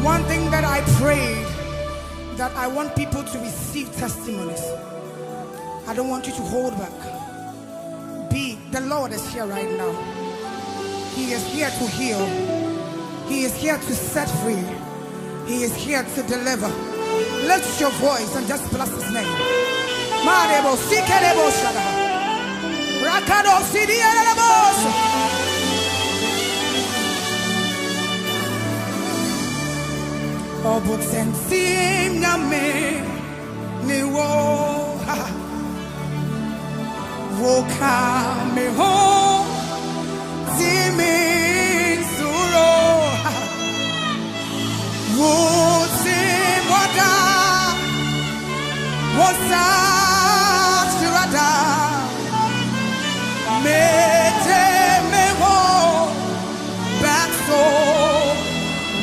One thing that I prayed, that I want people to receive testimonies. I don't want you to hold back. The Lord is here right now. He is here to heal. He is here to set free. He is here to deliver. Lift your voice and just bless his name. Woka me home, Zimin Suro, Wotsim Wada, Wosat Rada, Mete me home, back so,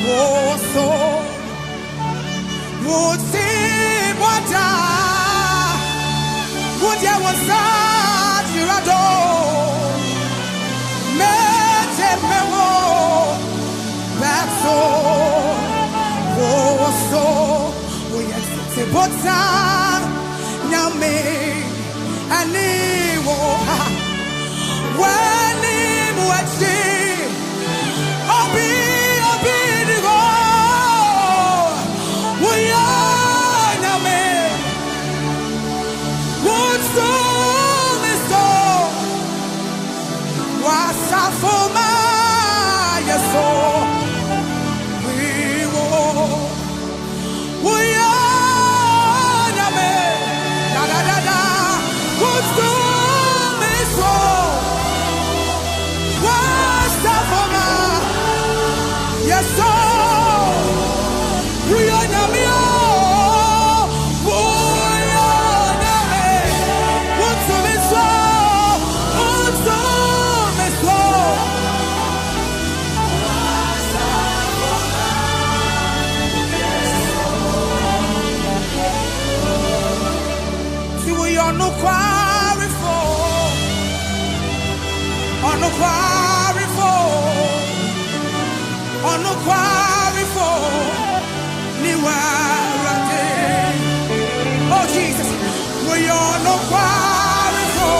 Woso, Wotsim Wada, Wodia Wosat. Oh Jesus, we are no quarry for.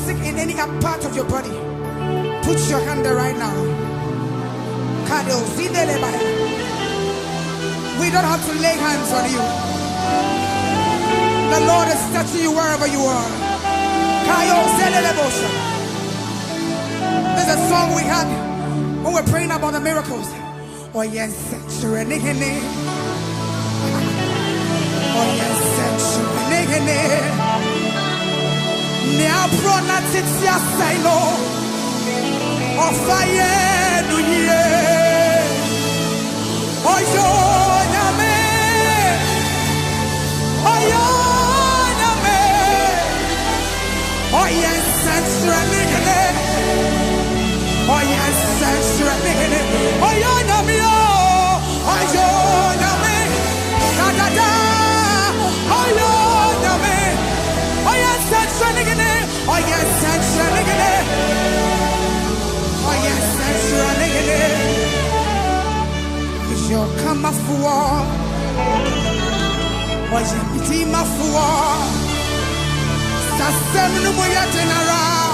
Sick in any part of your body, put your hand there right now. We don't have to lay hands on you. The Lord is touching you wherever you are. There's a song we had when we're praying about the miracles. Oh yes, oh yes, Nia prona titsia sailo ofaye nuye oyo nyame oye sensual nigene oye sensual nigene oyo nyame da da da oyo nyame oye sensual nigene. Oh yes, sunshine, oh yes, your come for was your team for Sassam Moya General.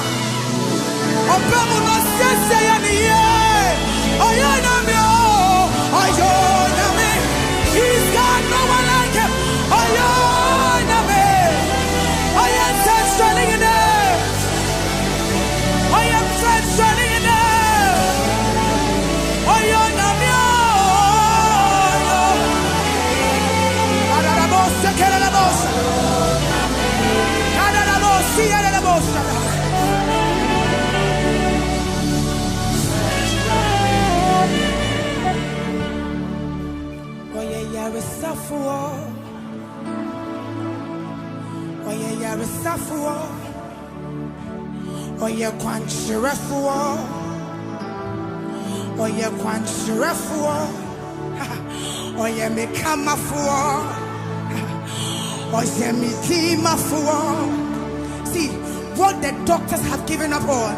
Opemuno say any he's got no one like him. I am standing in there. I am standing in Oye kwanchirefo Oye kwanchirefo Oye mekamafo Oye mitimafo. See, what the doctors have given up on,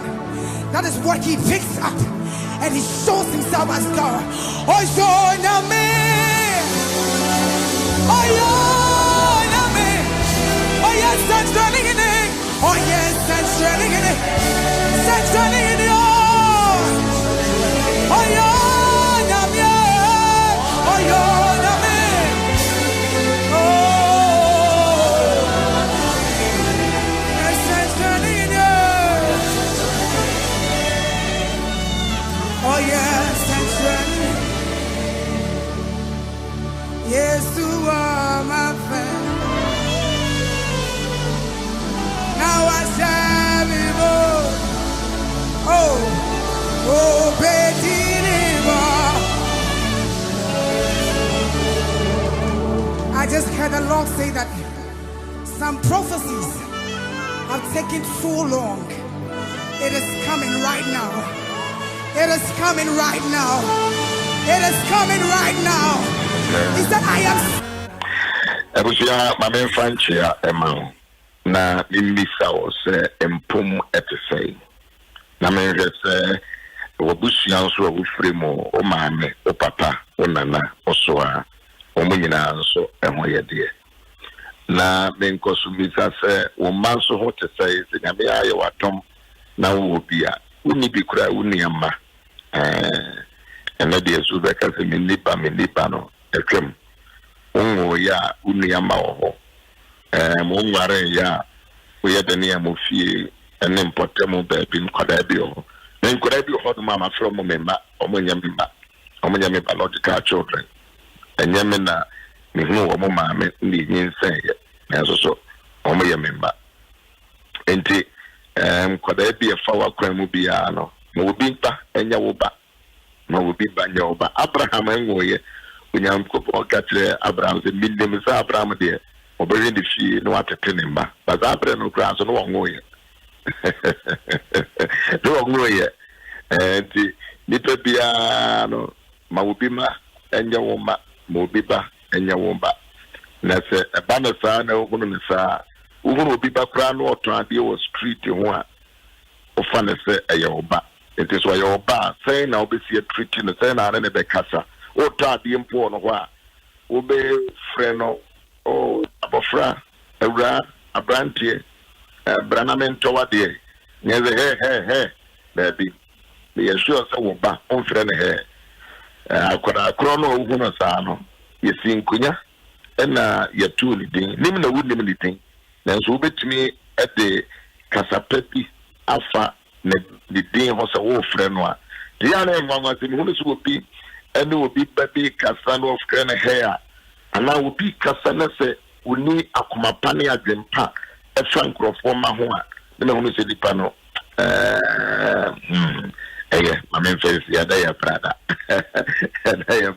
that is what he picks up and he shows himself as God. Oye name Oye name Oye standing in it. Oh yes, and standing in it, standing in it. Oh yeah, Namia. Oh yeah, Namia. Oh, yes, and standing in it. Oh yes, and standing. Yes, you are my friend. Now I shall be born. Oh, Betty. I just heard the Lord say that some prophecies have taken too long. It is coming right now. It is coming right now. It is coming right now. He said, I am. Ebusia, my main friend here, Emma. Na mimisa ose empum etesei na menje se obusia nso obufre mo o maame o papa o nana o so a o munyina nso eho yede na menkoso misa se o manso ho tesei se nyame aye watom na wo bia uni bi kura uni amma ene de so be ka se menipa no etwem onwo ya uni amma wo mo nware ya we de ne amofie ene mpotemo baabi nkwada bi ho na nkwada bi ho ma from memba omonyame biological children enyeme na mehunu wo mo maame ndi nyinsen ye na so omoye memba enti nkwada bi e fa wa kwan mu bia no na obi nta enya wo ba na obi ba nya wo ba Abraham enwoye unyam ko katre Abraham ze millim sa Abraham de obere ni fi no atete ne mba baza abre no kra so no wonwoye no wonwoye enti nipa bia no ma obi ma enya wo ma obi ba enya wo ba na se eba na sa na ohunu ne sa ohunu obi ba kra no oto ade wo street ho a ofa ne se eye wo ba enti so eye wo ba say na obesi treat no say na ne be kasa oto ade mpo no ho a obe frɛ no o abofra ewra abrantie branamento wade nyeze he baby me sure say wo ba on frɛ ne he akwara akro no ohu no saa no yesi nkunya na yatu ni din nim na wunim ni din nanso wobetumi ede kasapapi afa ne din ho se wo frɛ no a de ya na nwanwa se hu so obi ene obi baby kasa no frɛ ne he a ana obi kasa na se uni akomapane adwempa efa nkrofo ma ho a na hu se dipa no my face, yeah, Prada.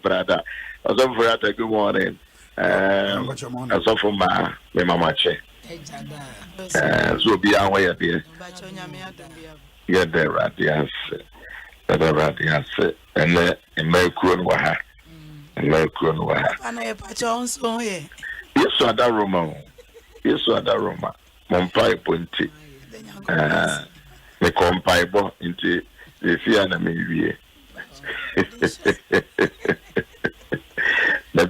Prada. Also for that, good morning. Also for my mama che. So be away at the yeah, the radiance, the radiance, and Melkun Waha, and Melkun Waha. And I patch on so here. Yes, so that Roma. Yes, so that Roma. Mompai Punti. Me compaibo into. The fear na me wie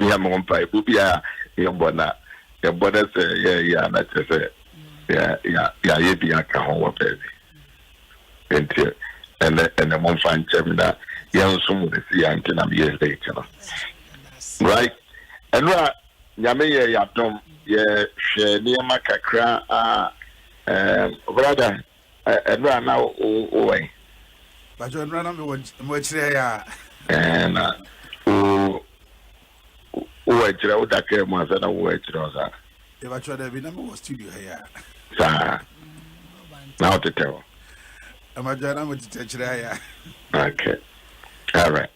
ya mo mpa bubia ye bona say ya na say ya ye bi aka ho wo baby enti and mo fan chemna ya nso mo si ya nke na me ye later right and ra nyame ye ya dom ye hwe ne makakra brother and ra na o but you run mo chire ya and chira o da ke mo asa na o chira osa e ba chwa da bi na mo studio here sa now to tell am I jana mo chire ya okay all right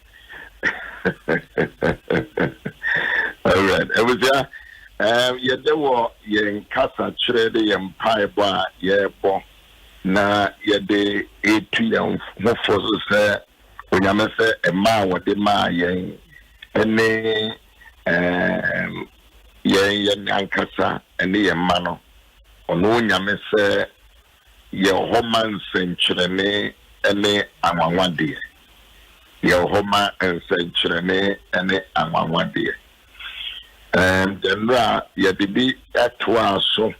all right it was yeah there were ye kasa chire de ye mpai ba ye bo na ye de etu ye mo foso se onyame se e ma wo de ma ye ene ye nyankasa ene ye ma no ono onyame se ye homa nsenkyerene ene anwanwade ye homa nsenkyerene ene anwanwade denra ye bibi atwa so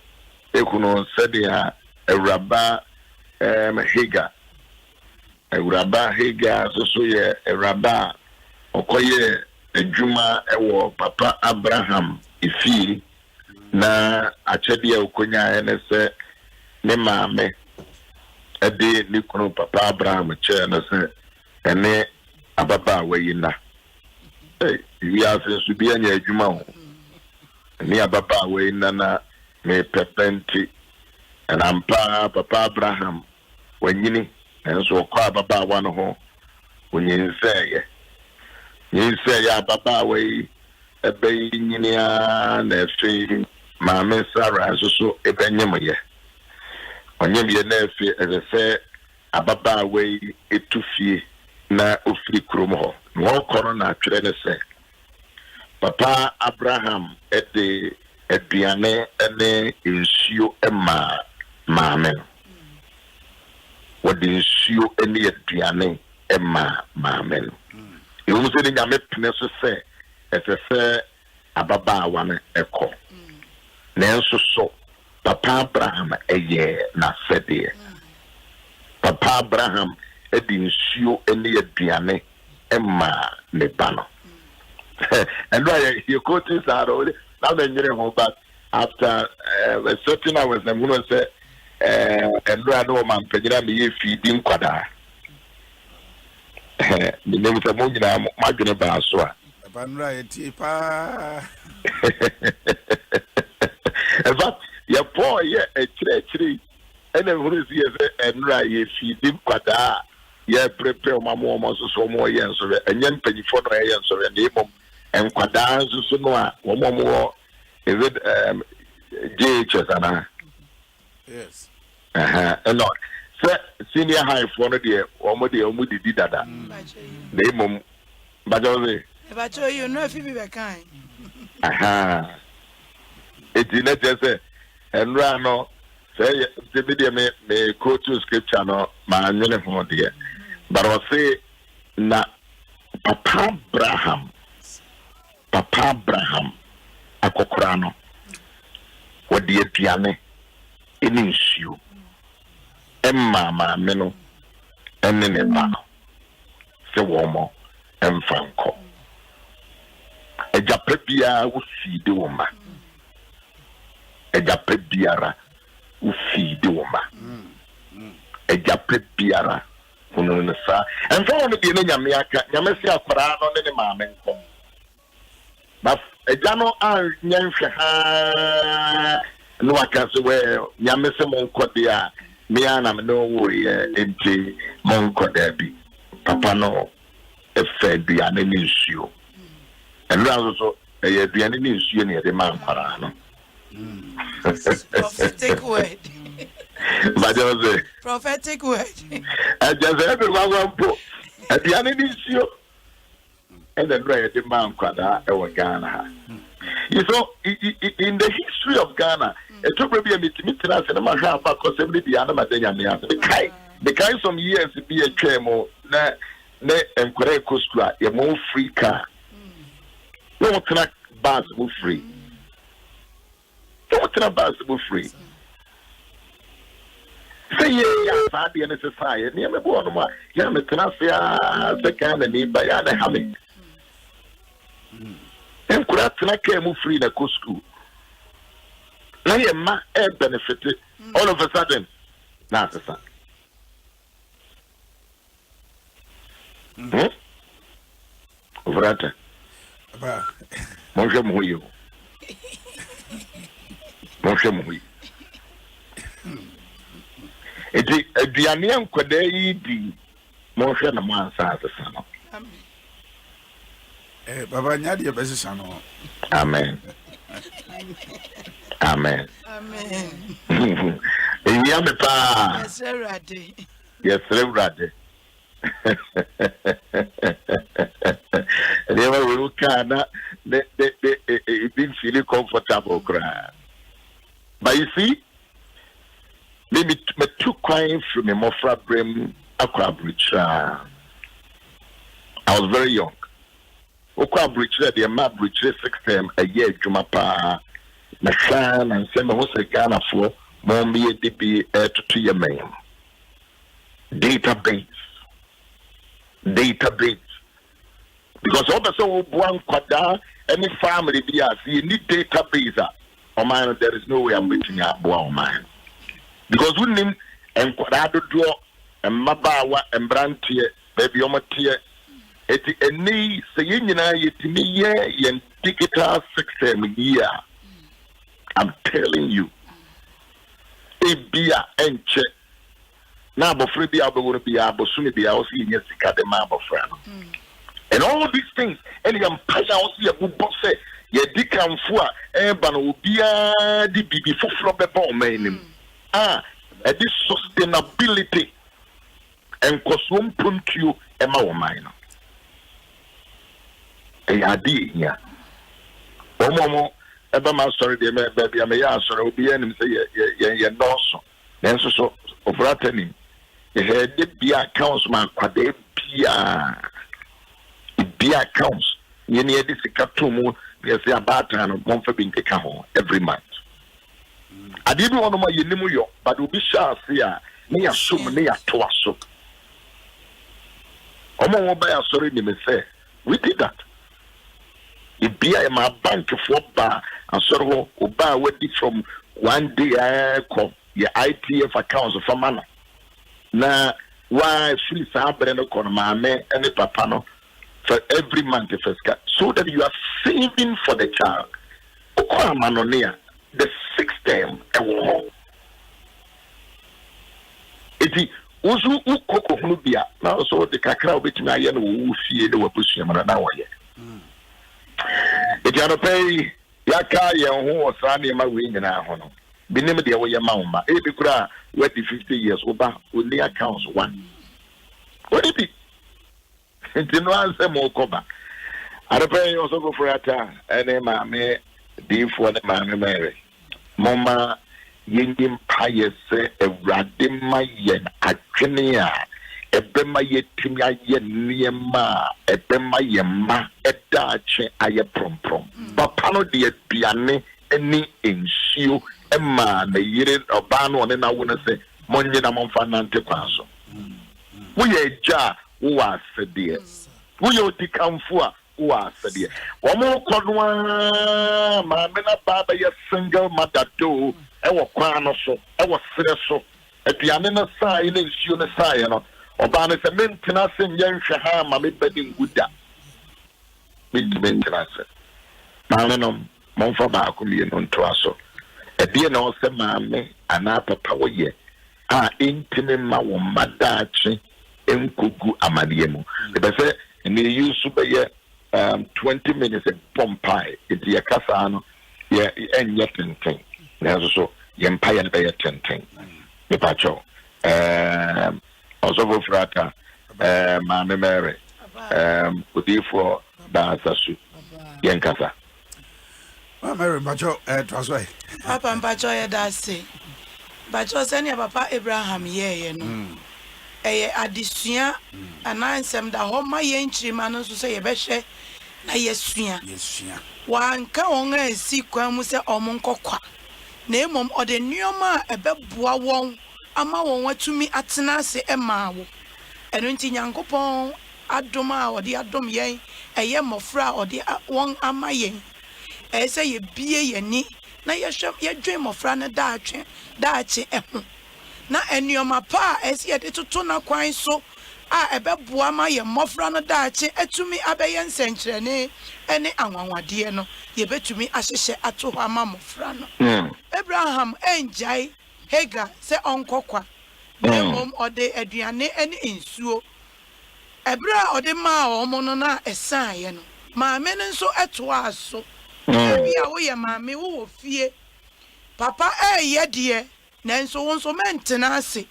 ekuno sedia Euraba Higa so ye Euraba okoye ejuma ewo papa Abraham ifi na achede okonya ene se ne maame ede ni kunu papa Abraham che na se ene ababa wayina wi ase so bi anya ejuma ho ni ababa wayina na me pepenti and I'm Papa Abraham when you and so call Baba one ho when you say ya Baba way a bay in a tree, Mamma Sarah so a benyamaye. On your nephew as I say a Baba way it to fee na ufri krumo. No corona trade say Papa Abraham at the Biane and the issue Emma. Mamen what is you any aduane emma mamen you was in your mepness say as a say ababa one echo nanso so Papa Abraham eye na sede Papa Abraham edinsuo any aduane emma ne bano and why you quote this out now then you know but after a certain hours I'm going to say and I know man pejina me feeding kwada the name of the moon na magna ba so a banra eti pa eva ya po ye e kire and who see and ra ye feeding kwada ye prepare mamo so mo ye so enyen pagifo no ye so ne mom en kwada so no a wo mo is it JHS ana yes and not senior high for no dey omo didi dada dey mom bajoze bacho you know if you be kind it is not just and no say the video me quote to scripture no ma nyene ho dey but I say na Papa Abraham akokora no what the aduane eni nsuo emma maame no ene ne ba no se wo mo emfanko ejape bia wo feed wo ma ejape biara wo feed wo ma ejape biara hono ne sa enfa wo ne bi ne nyame aka nyame se akora no ne maame nko ba ejano a nyanhwe ha no aka so we nyame se mo nkode a me ana me no wo ye enti mo nkode bi papa no efe bia ne nsuo elu so e bia ne nsuo ne de man kwara no prophetic word bajoze prophetic word just everyone po e bia ne nsuo and then right the man kwada e Ghana. You know, in the history of Ghana, it took maybe a meeting us and my half because everybody the Madanya the kind some years be a tremo na and correct coastra a more free car. No bus free. Don't bus free. Say yeah, Fabi and society. Near me born one. Yeah, me tenafia second and by other having. And could I came free in a school. Now you ma benefited all of a sudden. Now the son. Overata. Monsieur Mouy. Monsieur Mouy. It is a Dianian Quadei di Monsieur Naman Sano. Baba Nyadi Besano. Amen. Amen. Amen. Yes, Reverend. Never will can it didn't feel comfortable cry. But you see, maybe two coins from a Mofra Brim Aquabridge. I was very young. Aquabridge, the map bridge 6 term a year, Jumapa, Nashan, and Sema was a Ghana for Mommy DB to your main. Database. Because also one quadra, any family be as you need database. Oh man, there is no way I'm meeting up one man. Because we name and quadrado draw and Mabawa and Brantier, baby Omatia, any saying to me, yeah, and digital 6 year. I'm telling you, a beer and check. Now, before be able to be able to be able to see the map of friend. And all these things, and the empire also a good boss, ye dicam for Eban will be a DB for the ball man. And this sustainability and consume print you a mine. A idea. Omo, Ebama sorry, the baby, I may answer, will be any say, ye no so. Then so of rattling. The head be accounts, man, but they be accounts. You need this cartoon, there's a batter and one for being taken home every month. I didn't want to know you New York, but will be sure, near some near to us. So, Omo by a sorry, me say, we did that. It be my bank for bar and sort of buy away from one day I call your ITF accounts of a manner. Na why free sabre no kono mame any papa no for every month so that you are saving for the child. The 6th term iti uzu ukoko hunubia na so the kakra obetimi aye no wo fie de wabusu amana na waye iti anopei yaka ye ho osane ma we nyina ho no binim de wo ye mauma e bi kura what 50 years over only accounts one. What it be? It no answer more cover. I pay also go for a time and mammy D for the mammy Mary. Mama Yingim Pious say a radima yen a genia, a bema yetimia yen niema, a bema yema, a dache aye prom. Papano de piane any ensue. Emma, the year of Bano, and I want to say, Monjana Monfanante Paso. We a jar who are said, dear. We ought to come for who are said, dear. One more Conwa, my mena baba, your single mother do, our crown so, our so, at the Amina sign is Unauthorized, or Banis a maintenance in young Shaham, my bedding good that. Maintenance. Malanum, Monfabacum, and Trasso. A dear no se mammy, and upper power ye. Intimate ma madachi, enkugu amadiemu. If I say, and you use to 20 minutes of Pompai, it's your casano, yeah, and yet 10. There's also the empire by 10. The pacho. Also, Frata, Mamma Mary, Udifo, Basasu, Yankasa. Mary Bacho, Trasway. Papa Bacho, that's it. Bacho, send your papa Abraham, you know. Addition, and I am the home my entry man to say a beshe, na yesua yesua wanka won a si kwan mu se omonkokwa na emom ode nneoma a ebeboa won ama won watumi atena ase emaawo eno nti Nyankopɔn adom a ode adom yen eye mofra ode won ama yen ese ye bie yeni na yehwem yedwen mofra ne daatwe daache eho na enneoma pa ese ye de toto na kwan so a ebeboa ma ye mofra no daache etumi abeye nsenkyerene ene anwanwade no ye betumi ahyehye ato ho ama mofra no Abraham enjai Hagar se onkokwa nemom ode aduane ene ensuo ebra ode ma omo no na esaye no maame no nso etoa aso bia wo ye maame wo fie papa eye de nanso won so mentena ase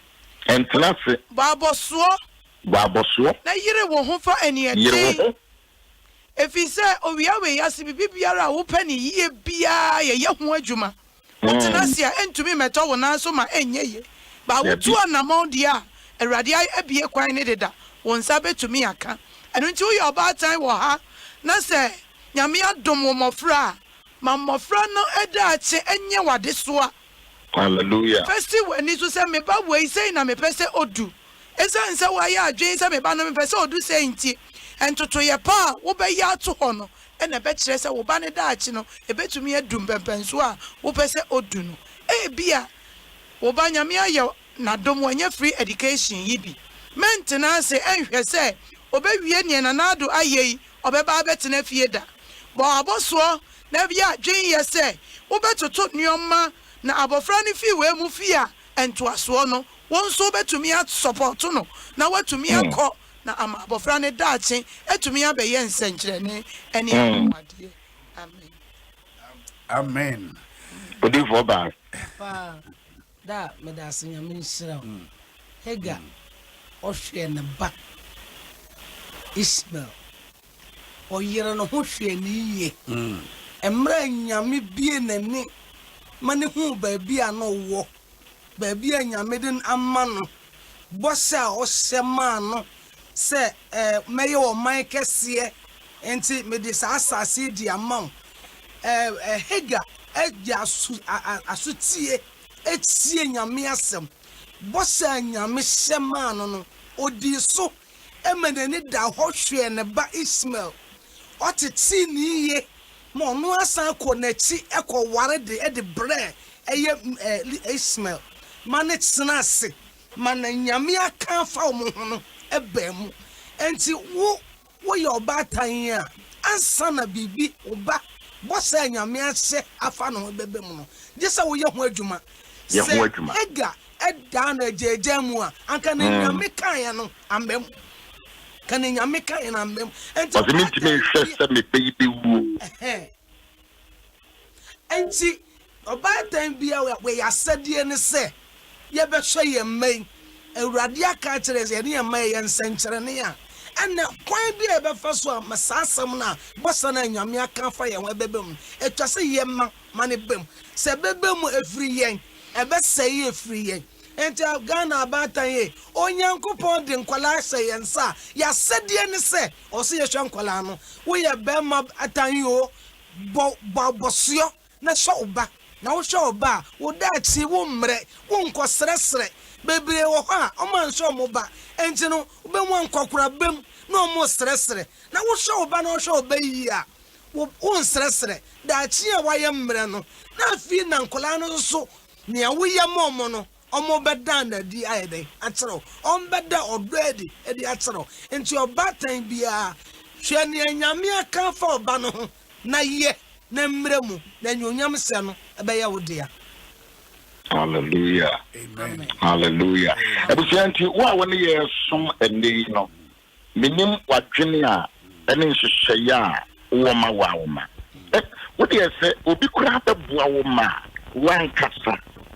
baboso na yire wo ho fa eni ede efise owia we yase bibiara wo pani yie bia ye ho adwuma wotena ase a entumi meto wo na so ma enye ye ba wo tu anamon dia awrade abie kwan ne deda won sa betumi aka eno nti wo ye oba tan wo ha na se nyame adom wo mofra ma mofra no edaache enye wade so a hallelujah first when so say me ba we say na me pese odu esa nse wa ya adwen say me ba no me pese odu say nti entoto ye pa wo be ya to ho no ena be kire say wo ba ne daache no ebetumi adum pempenso a wo pese odu no bia wo ba nyame aye na dom wanya free education yibi maintenance enhwe say obewie ne na nado aye obeba abetena fie da bo aboso na bia adwen ye say wo betoto nioma na abofra ne fi we mu fi a entoaso no won so betumi at support no na watumi akọ na ama abofra ne daache etumi abeye nsenkyerene ene amade amen odi for ba da medase nyame nhyira Hagar ohwe ne ba Ishmael oyere no ho hwe ne yie emra nyame bie nani mane hu baabi no wo baabi nyame den amma no bosa o sema no se meye o man kese enti me de asase di amount Hagar eja asutie etie nyame asem bosa nyame sema no odi so emeneni da ho hwe ne ba Ismael oteti ni ye mo no asan ko nachi ekoware de bre eye Ismael mane tsenase mane nyame aka fa mo ho ebem enti wo ye obatan a ansa na bibi oba bosa nyame ase afa no bebem no gese wo ye ho adwuma ega eda na jejemu a anka na nyame kan no ambem kan nyame kan na ambem enti o zemi ntime hwese me peyi wu enti obatan bia we yasade ne se ye be hwe ye mai awrade aka kire se ye mai ye nsenkyere ne ya ena kwan bia be fa so a masasam na bosa na nyame aka fa ye ho bebem etwa se ye mane bem se bebem efri yen ebe se ye efri yen enti Ghana abatan ye onyankopon de nkwala se ye nsa ya sade ne se o se ye hwe nkwala no wo ye be ma atan yo bosio na so ba na wo so ba wo da ti wo mre wo nkosresre bebre wo ha o man so mo ba enti no be mo nkokura bem na o mo sresre na wo so ba na wo so ba yi a wo nsresre da chi a wa ye mre no na fi na nkola no so ne wo ye mo no omo beda na di ayede atero on beda odedi edi atero enti obatan bia hwe ne nyame aka fa oba no na ye na mremu na nyonyam se no ebeye wodia hallelujah amen hallelujah ebusianti wa woni ye som eni no minim wadwene a ene nhyehyeye a wo ma wa ma wo de se obi kura beboa wo ma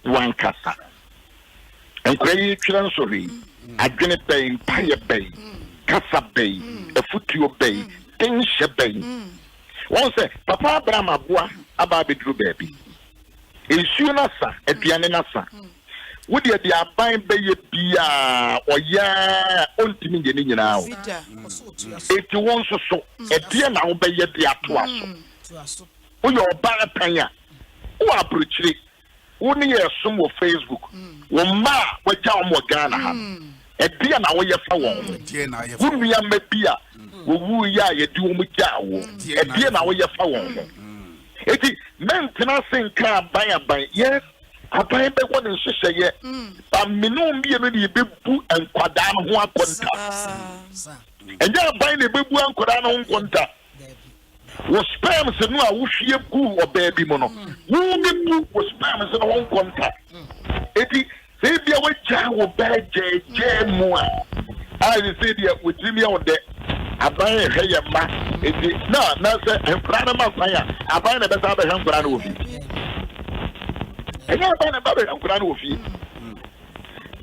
wankasa enkrai twiran sori adwene bɛn paye bɛn kasa bɛn efutuo bɛn tenhye bɛn wọ́n sẹ́ papa Abraham aboa aba abeduru baabi nsuo na sa aduane na sa would the abine be a bia or ya ultimate getting now. It wants so a dear now be a diatuaso. Who your bad panya? Who are preaching? Only a sum of Facebook. Woma, what down more Ghana. A dear now we are found. Who we are mebia. Who ya ye do me jaw. A dear now we are found. It is maintenance in car by yes. I buy the one in Shisha, but me no be a big boo and quadan one contact. And you buy the big one quadan contact. Was sperms and no wish you boo or baby mono. Who the boo was sperms and one contact. It is say be away child or bad J. Moore. I said, yeah, with Jimmy on there. I buy a hair mask. It is no, sir, and Pranama fire. I buy the best other hand brand with you. And I buy about it, I'm glad with you.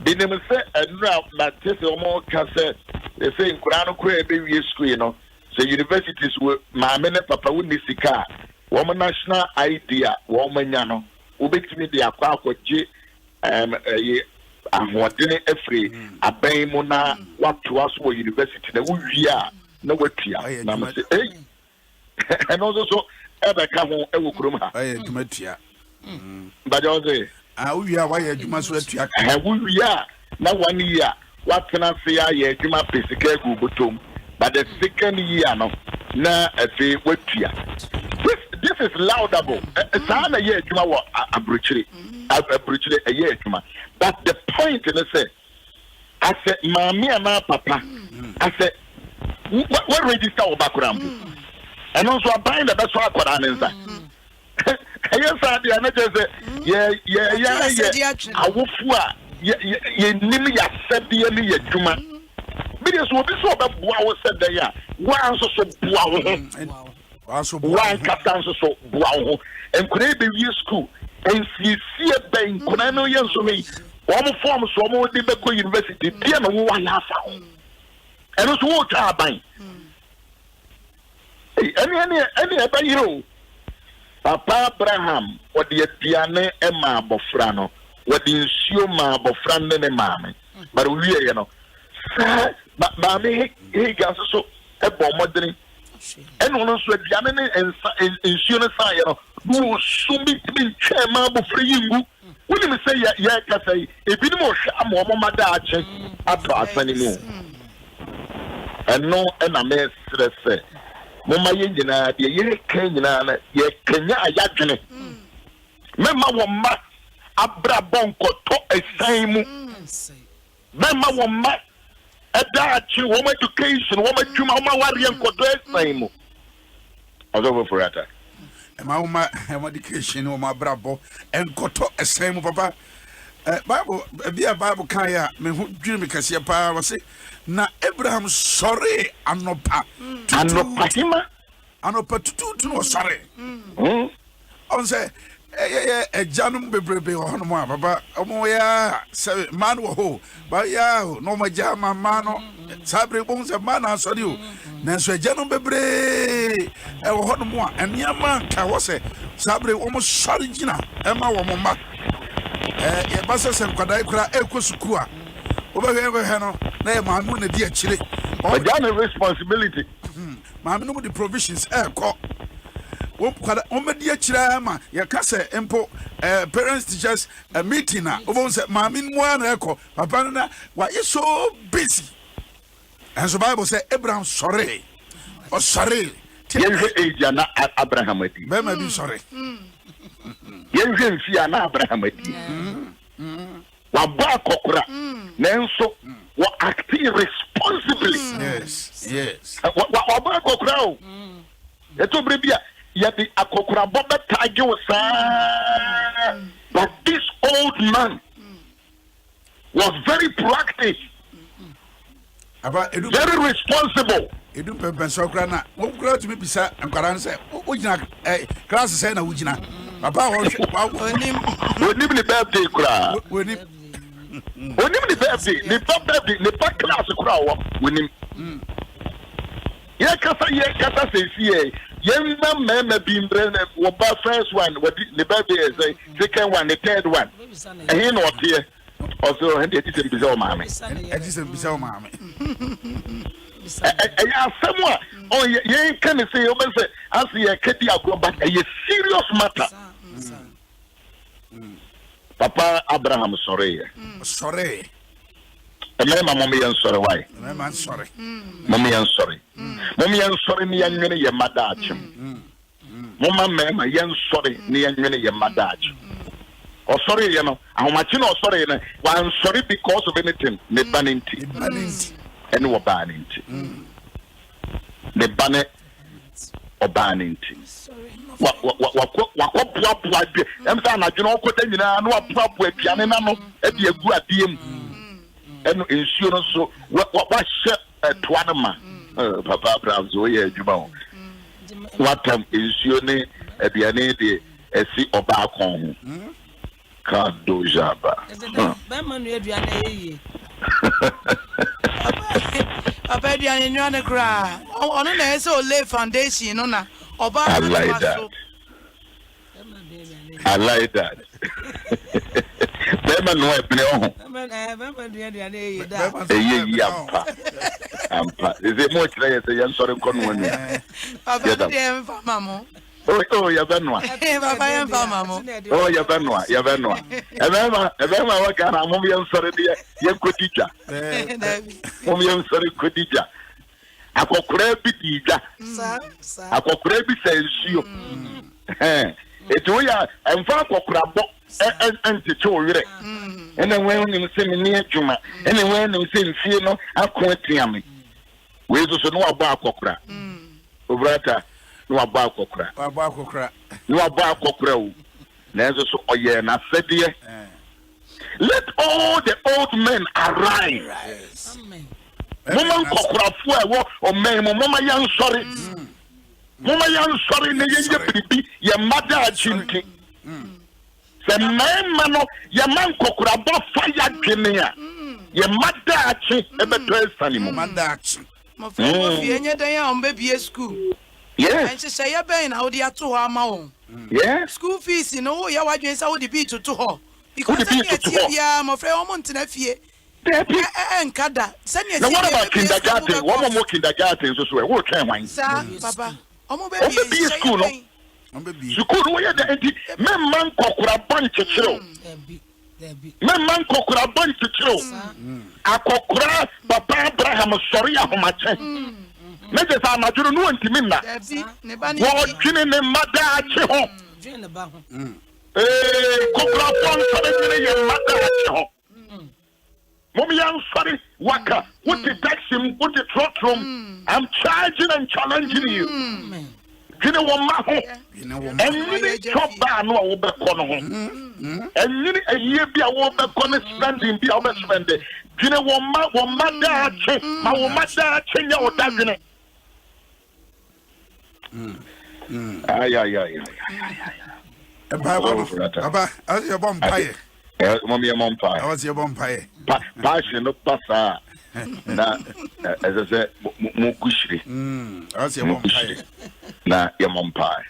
They never say, and now, that this is more cassette. They say, in Kurano Kure, baby, screen, so universities were my men, Papa Wunisika, woman national idea, woman Yano, who makes me the aqua for G. I'm what dinner every a bay mona, what to us for university, the we are no what here. And also, ever come home, ever cruma. I am to Matia. But also, we are why you must wait to we are now 1 year. What can I say? I do my physical Google, but the second year, no, na a say what here. This is laudable. It's a year to our abridged a year to my. But the point is, I said, Mammy and my papa, I said, what register or background? And also, I bind the best one for an answer. Yes, I did. Yeah. I will fly. You name me, I said, the enemy, Juma. Because what this was about, wow, said there. Wow, so wow. One captain so wow. And could be school. And see a bank, could I know yes to me? One form so more Liverpool University, dear no one half found. And it's what I buy. Any about you. Papa Abraham, what the Diane Emma Bofrano, what the Sioma Bofran and Mammy. But we are, you know, but Mammy, he got so a bomb. And also, Diane and insurance, you know, who soon be chairman of free you. Wouldn't you say, yeah, I say, if you know, I'm a mama dache, I pass anymore. And no, and I may say. Mama yena de ye Kenya na ye Kenya ayadwene mema wo ma abra bonko to esan mu mema wo ma edachi wo education wo madwuma wo ware enkoto esan mu ozo for ata ema wo ma education wo ma brabo enkoto esan mu papa Bible Bible kan ya me hu dwene me kase pa wo se na Abraham sorry anopa hima anopa tutu no sorry on say janum bebrebe ho no ma baba omo ya se man wo ho ba ya no ma jama mano sabre bon se man asori o na so janum bebre wo ho no mo eniama ka wo se sabre wo mo sorry gina e ma wo mo ma ye basa se kwadai kura ekosuku a obehwe no na mamu na di akire o jana responsibility mamu no the provisions ko o medi akire ma ya kase empo parents teachers meeting na o bon se mamu mu na eko papa na wa is so busy and so Bible say Abraham sorry o sorry yenhwe age na Abraham adi be ma bi sorry yenhwe mfia na Abraham adi wa ba kokora nenso wa acting responsibly yes wa ba kokora o eto brebia ya di akokora bobe tage wo sa but this old man was very proactive very responsible edu pempen so kra na wo kra to me bisa ankara nse wo gina class say na wo gina papa wo onim ni birthday kra onim the birthday, the back class crowd winning. Yeah, Kasa says, young man may be first one, what the birthday is, second one, the third one. And he not here. Also, and it is in Bizarre Mammy. It is a bizarre mammy. Someone, oh, you can say, I see a kitty, but a serious matter. Papa Abraham, sorry. Sorry. A man, mommy, and sorry, why? I'm sorry. Mommy, and sorry. Mommy, and sorry, me and many a madachum. Mama, mamma, young sorry, me and many a madach. Or sorry, you know, how much you know, sorry, I'm sorry because of anything, the banning tea. And we're banning tea. The banner or banning tea. What I'm saying, I do not put any prop with piano at the good DM and insurance. So, what shit at Twanama? Papa Browns, oh, yeah, Jumbo. What time insurance at the end a sea or back home? Can't do Jabba. I bet you are in your cry. On an so late foundation, no, I like that. I like that. Beman no is it much like a young sort of conway? Oh, you're Benwa. Oh, you're Benwa. You're Benwa. Ever, what can I move you sorry, dear Kotija? Mummy, sorry, Kotija. I could crab it, I could crab it, says you. It's we are, and Frank crab and to show you. And then when you see me near Juma, and then when you see Fino, I can't hear me. We just know about Cocra. Ubrata. No about Cocra. No about Cocra. There's so yeah, and I said, dear, let all the old men arise. Woman Cocra, or Mama Young, sorry. Mama Young, sorry, the your mother, Chinky. The man, your man Cocra, fire, Guinea. Your mother, a better animal. My friend, you're there on baby school. Yes. And she say, you're paying how they are to her mouth. Yeah. School fees, you know, you're watching how the beach to her. Because I'm afraid I'm on to fear. And Kada, send you. What about kindergarten? One more kindergarten, so we're working one. Sir, Papa, I'm a baby school. School, where the man Cocra bunch of children. Man Cocra bunch of children. I Cocra, Papa Abraham, sorry, I'm a Major Samajuru no intimina. What can the mother home? Cocra mother Mommy, I'm sorry, Waka. What the taxi, what the truck room? I'm charging and challenging you. You know what, and you need chop down no back on home. And you need a year be a woman spending, be our spending. You know what, mother, my mother, change your dagger. Papa, as your bumpire. Mommy, a mumpire. I was your bumpire. Passion of Passa. As I said, Mukushi. I was your bumpire. Na your mumpire.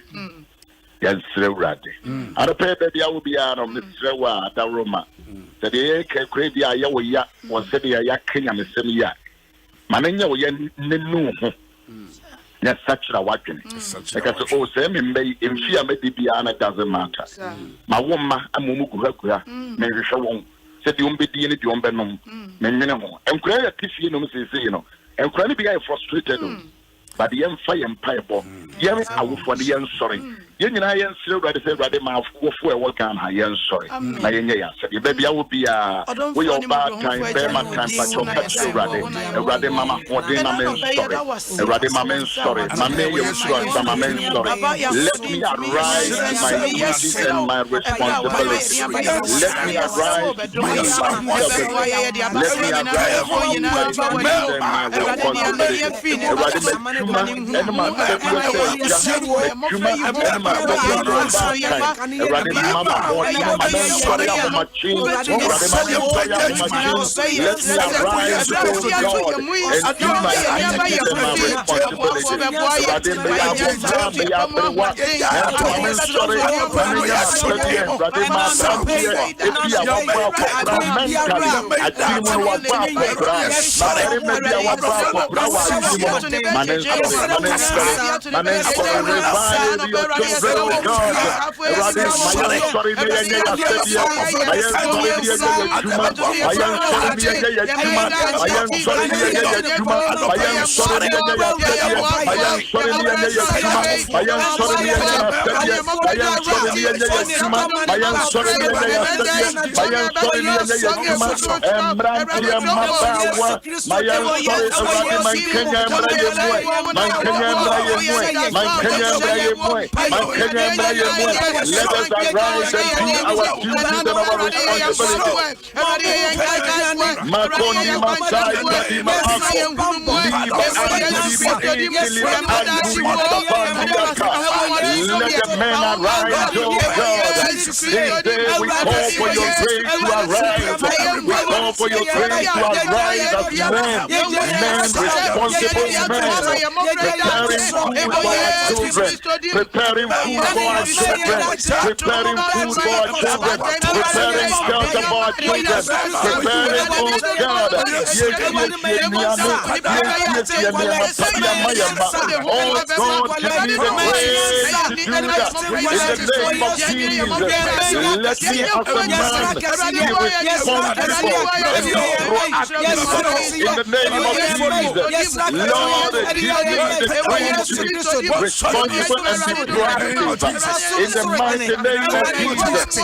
Yes, Radi. I pay baby, I will be out of Mr. Wa, da Roma. That the crazy Ayawa was said the Ayakin and the same yak. Mananya, we yes, such a watching. Because oh, Sam may in fear may be Anna doesn't matter. My woman, a Mumuku, maybe she won't. Said you won't be doing it, you won't be no minimum. And credit if you know, and credit be frustrated. But the young fire and pipe, young, I will for the young sorry. Young I am still ready to say, rather, my what can I am sorry. My young baby, I will be we all bad time, bear my time, but your pet so rather, Mamma, for dinner, men sorry. Rather, my men sorry. My name is sorry, my men sorry. Let me arise my duties and my responsibility. Let me arise my responsibility. Let me arise my responsibility. Preparing food for our children, preparing food for our children, preparing shelter for our children, preparing food, God. Oh God, give me the grace to do that. In the name of Jesus, let me as a man be responsible and proactive. In the name of Jesus, Lord, give me the grace to be responsible and be proactive. In the mighty name of Jesus,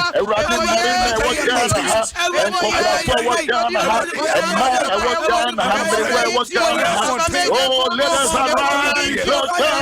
oh, let us arise, Lord God.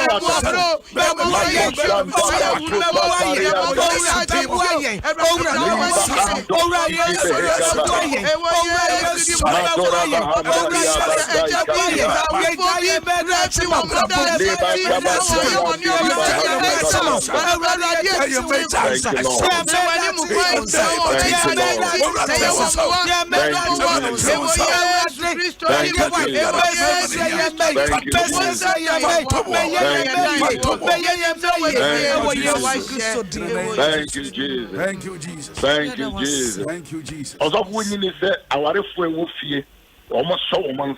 Thank you, Jesus. Thank you, Jesus. Thank you, Jesus. Thank you, Jesus. Also, when you say our refuge, almost so one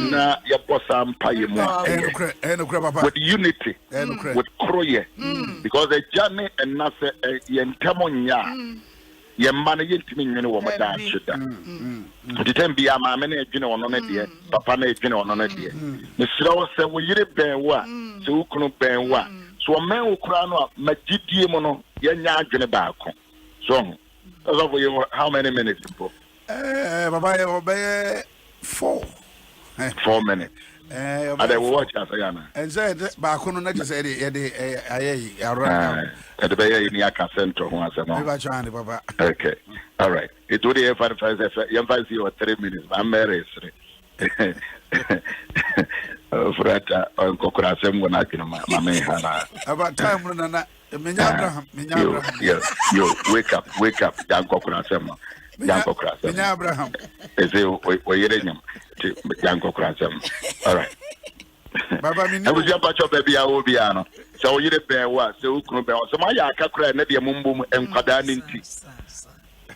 na your boss with unity, with croye, because the journey and Nasa Yentemonia. Ye money yintimi nyene wo meda chida ntitem bia ma me na adwene ono na de papa na adwene ono na de me sira wo se wo yire ben wo a se wo kunu ben wo a so men wo kura no a magidie mo no ye nya adwene baako so for you how many minutes bro baba ye obey 4 minutes I will watch as Ayana. And said, Bakuno, not just Eddie, around the Bay in Yaka Central once a month. Okay, all right. It would have 5 you 3 minutes. I'm married. Frata on Cocorasem when I can my man. About time when Abraham, you wake up, young Cocorasem. Yanko Krasem. Abraham. Is it Yanko Krasem? All right. I was your batch of baby. I will be on. So you the bear was so my yaka cry, maybe a mumbum and Kadaninti.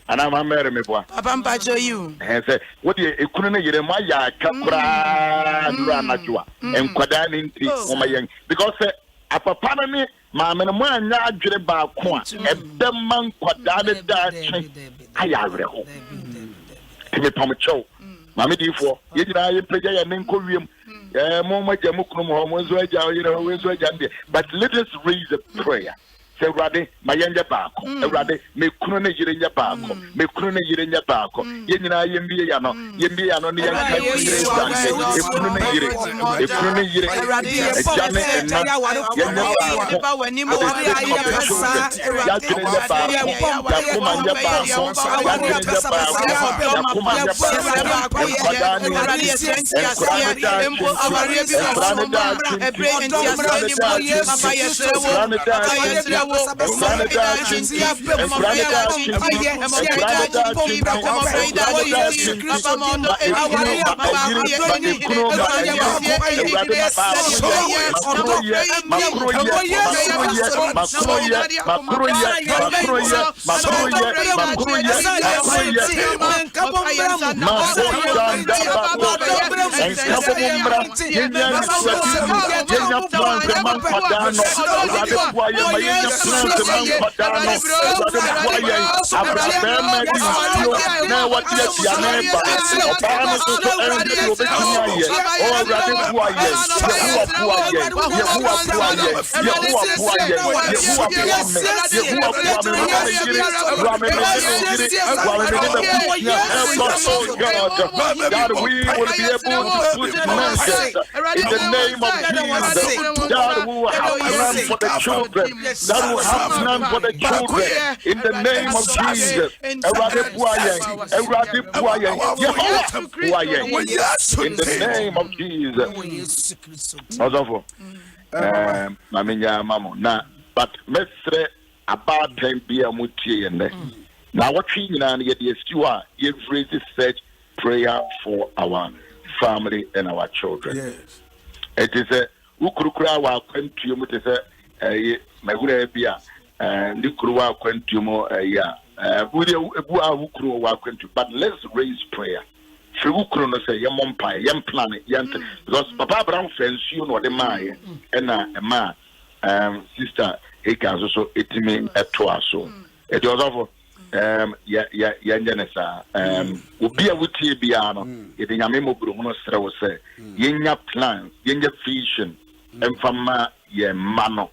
And I'm married me, boy. Papa Bajo, you. And say, what you couldn't hear my yaka cry, and Kadaninti, oh my young, because a papa me. Mamma man na adwere ba ko a ebem man kwadane da chen ayare ho me pamcho mama difo ye jira ye peja ye nenko wiem mo ma jamu kunu mo mo zo aja ye no we zo aja de but let us raise a prayer say Rade my yenge ba ko Rade me kunu ne yire nya ba ko me kunu ne yire nya ba ko ye nyina ye mbie ya no ne yan ka yire sa e kunu ne yire jame enna ye nya ba wani mo ya pesa ya kunu nya ba ko ya kuma nya ba ko ya kunu nya ba ko ya kuma nya ba ko kwadani empo aware bi ko ebre ntia se ni mo ye baba ye sewo God, we will be able to put measures in the name of Jesus. God, we will have plan for the children. God will have plan for the children in the name of Jesus. In the name of Jesus. But Mestre about 10 p.m. Now, what we you raise such prayer for our family and our children. Yes. It is a Ukrukra wa quentum, it is a Magurabia, and Nukrua quentum, but let's raise prayer. Shukrono say Yamompa, Yam Planet, Yant, because Papa Brown friends, you know the Maya, and a ma, sister, Eka, also itime at Toaso. It was over. Yanjanesa, Ubia Wuti Biano, it in Yamimo Bruno Stra say, Yenya plans, Yenya vision, and Fama ye mano,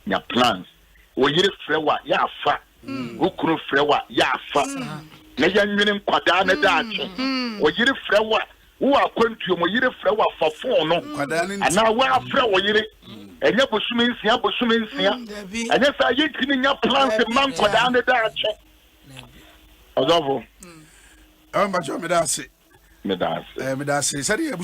ya plans. O ye frewa, ya fa, Ukru frewa, ya fa, Nayan Minim Quadana Dachi, o ye frewa, who are going to Moyiri frewa for 4 no, and now we are frewa yiri. And your Bushmins, and yes, I yet in your plans the man Quadana Dachi. Adavo. Medasi. Said you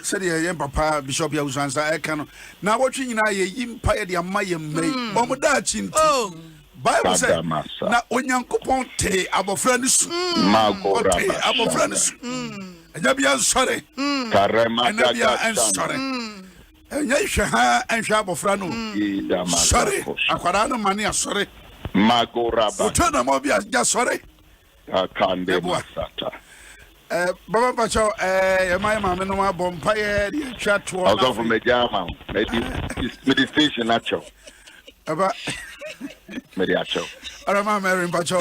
said you papa Bishop Yaw Owusu-Ansah Ekano. Now watching you now ye empire the Amaya May. Omudachin. Oh, Bible said now when young coupon te our friends Magora our friends. And Yabia sorry. Karema and Yabia sorry. And Yasha and Shabo Frano. Sorry. Aquarano Mania sorry. Magora. Turn Mobia just sorry. Kande Masata. Baba Pacho, my mamma no more bompire, the chat to all of Mediama, maybe meditation natural. About Mediacho. Arama Mary Pacho,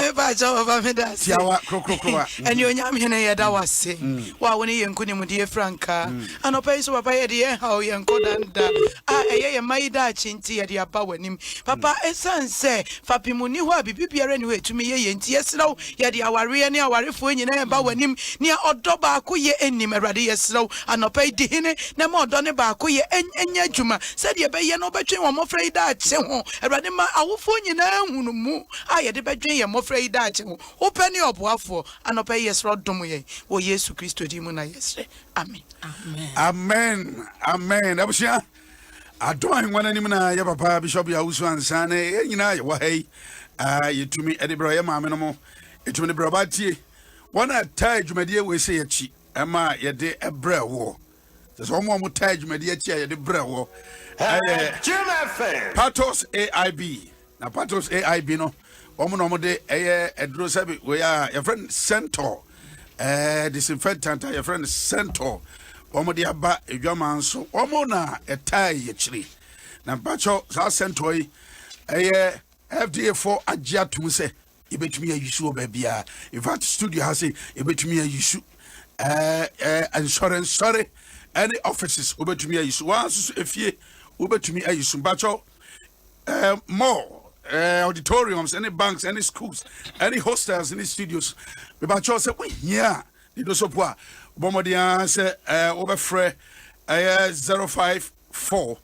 and you yam here that was saying, while when you couldn't with dear Franca, and a place of a dear how young Kodanda, I my Dutch in tea at your power him. Papa, a son say, Fapimuni, who be people anyway to me, and yes, no, yet our real near our refugee in a bow him near Odoba Kuye and him a radius slow, and no pay dihine, no more done about Kuye and Yajuma, said ye bay no better, I'm afraid that, so a radima, I will phone you now, Mumu. I had a bedroom, I'm afraid that open your waffle and obey yes, Rod Domoye, or yes, Christo Dimona yesterday. Amen. Amen. Amen. I was here. I don't want any man, Papa Bishop Yaw Owusu-Ansah, you know, why you to me, Eddie Braham, Mamma, it's when the Brabati. One at Taj Media we say a cheat, am I a day a bread war? There's one more Taj Media chair, the bread war. Patos AIB. Now, Patos AIB, no. Omonomode a drosabi we are your friend Centaur disinfectant your friend Centaur omode aba edwaman so omona a tie yechiri na bacho sa Centaur FDA for agya tum se ebetumi ayusu obabia in fact studio has say ebetumi ayusu insurance sorry any offices obetumi ayusu once efie obetumi ayusu bacho more auditoriums, any banks, any schools, any hostels, any studios. We about you say we here. They do so poor. Bombardier say over free 054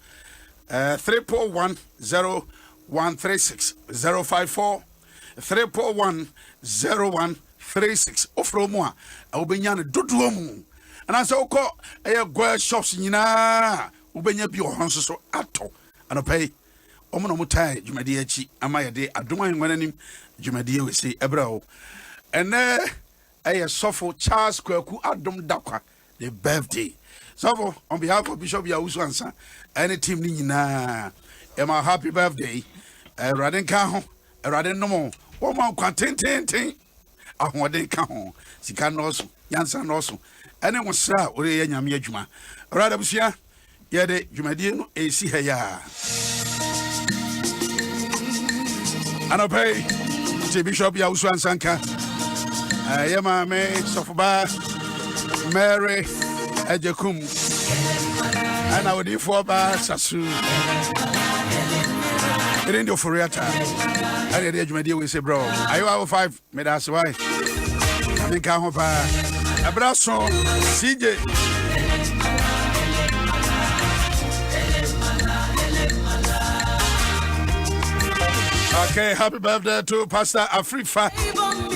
341 0136 054 341 0136. Offer more. I will be yan duduomu. And I say oko go shops nyina. Ubenya bi o hanso so ato. And pay. omo no mutai dwumadi achi ama yede Adom Ahengua nanim dwumadi we say ebrao ene sofo Charles Kwaku Adom Dakwa the birthday sofo on behalf of Bishop Yaw Owusu-Ansah and the team ni nyina ema happy birthday Raden ka ho Raden no mo wo ma kwa tenten ahoden ka ho sika no so yansa no so ene wo sra ore ye nyame adwuma Rada busia yede dwumadi no esi ha ya Anopay Bishop Yaw Owusu-Ansah Yama me Sofoba Mary Ejekum and I would for ba Sasu it ain't your Furiata. I did edge we say, bro. Are you out 5? Made us why? I think I'm over Abraso CJ. Okay, happy birthday to Pastor Afrifa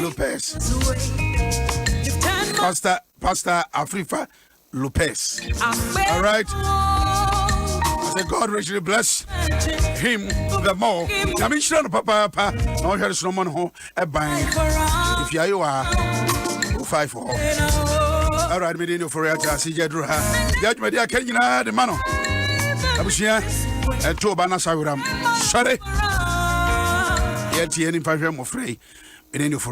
Lopez. Pastor Afrifa Lopez. All right. I say God richly bless him the more. I mean, she don't papa. No, there's no man home. If you are 5 for all right, me didn't for it. I see you do her. Judge me, dear Kenya, the man. I was here and 2 banners. Sorry. Yet, any 5 free.